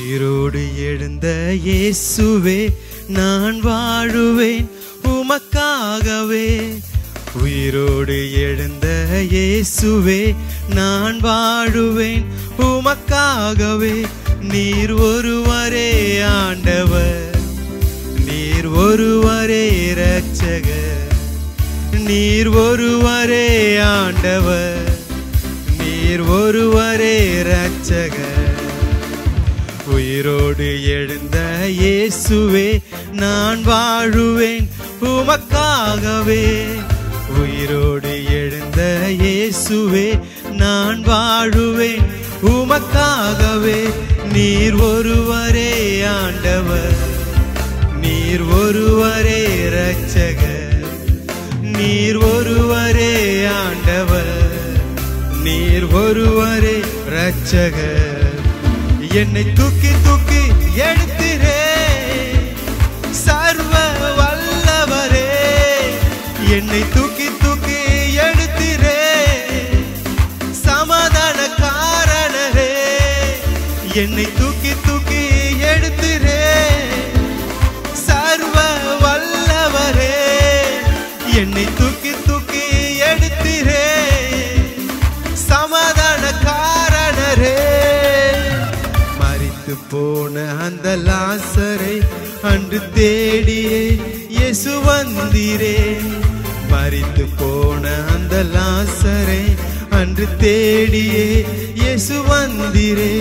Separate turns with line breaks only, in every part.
உயிரோடு எழுந்த இயேசுவே நான் வாழுவேன் உமக்காகவே. உயிரோடு எழுந்த இயேசுவே நான் வாழுவேன் உமக்காகவே. நீர் ஒருவரே ஆண்டவர், நீர் ஒருவரே இரட்சகர், நீர் ஒருவரே ஆண்டவர், நீர் ஒருவரே இரட்சகர். உயிரோடு எழுந்த இயேசுவே நான் வாழுவேன் உமக்காகவே. உயிரோடு எழுந்த இயேசுவே நான் வாழுவேன் உமக்காகவே. நீர் ஒருவரே ஆண்டவர், நீர் ஒருவரே இரட்சகர், நீர் ஒருவரே ஆண்டவர், நீர் ஒருவரே இரட்சகர். என்னை தூக்கி தூக்கி எடுத்திரே சர்வ வல்லவரே, என்னை தூக்கி தூக்கி எடுத்திரே சமாதான காரணரே, என்னை தூக்கி தூக்கி எடுத்திரே சர்வ வல்லவரே, என்னை தூக்கி தூக்கி எடுத்திரே சமாதான காரணரே. மரித்து போன அந்த லாசரை அன்று தேடியே இயேசு வந்தீரே. மரித்து போன அந்த லாசரை அன்று தேடியே இயேசு வந்தீரே.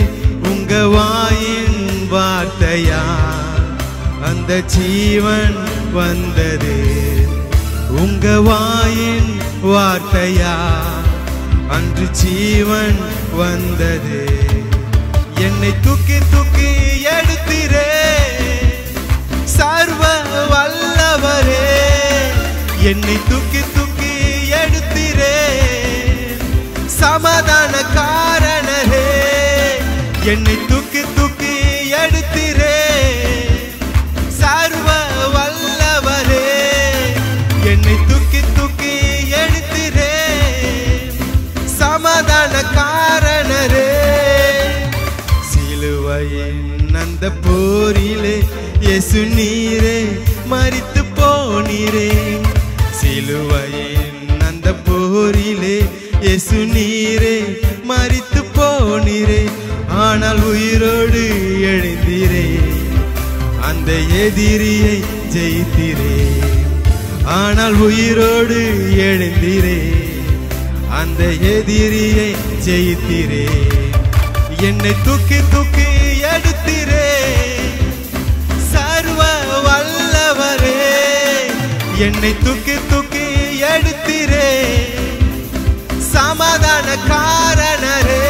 உங்க வாயின் வார்த்தையா அந்த ஜீவன் வந்தது, உங்க வாயின் வார்த்தையா அன்று ஜீவன் வந்தது. என்னை தூக்கி தூக்கி எடுத்திரே சர்வ வல்லவரே, என்னை தூக்கி தூக்கி எடுத்திரே சமாதான காரணரே, என்னை தூக்கி தூக்கி எடுத்திரே சர்வ வல்லவரே, என்னை தூக்கி தூக்கி எடுத்திரே சமாதான காரணரே. சிலுவையின் அந்த போரிலே இயேசு நீரே மரித்து போனீரே. சிலுவையின் அந்த போரிலே இயேசு நீரே மரித்து போனீரே. ஆனால் உயிரோடு எழுந்தீரே, அந்த எதிரியை ஜெயித்தீரே. ஆனால் உயிரோடு எழுந்தீரே, அந்த எதிரியை ஜெயித்தீரே. என்னை தூக்கி தூக்கி எடுத்திரே சர்வ வல்லவரே, என்னை தூக்கி தூக்கி எடுத்திரே சமாதான காரணரே,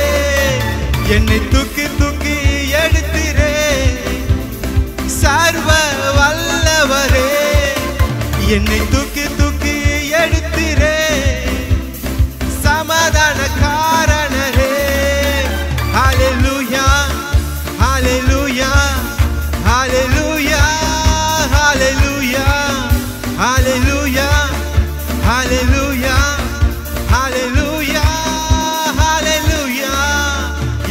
என்னை தூக்கி தூக்கி எடுத்திரே சர்வ வல்லவரே, என்னை தூக்கி தூக்கி எடுத்திரே சமாதான காரணரே. ஹல்லேலூயா ஹல்லேலூயா ஹல்லேலூயா ஹல்லேலூயா ஹல்லேலூயா ஹல்லேலூயா ஹல்லேலூயா ஹல்லேலூயா.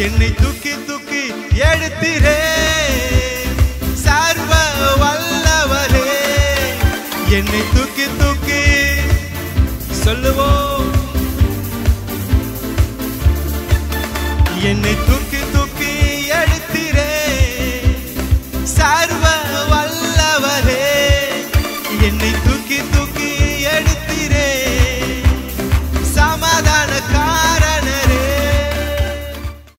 என்னை தூக்கி தூக்கி எடுத்திரே சர்வ வல்லவரே, என்னை தூக்கி தூக்கி சொல்லுவோம், என்னை தூக்கி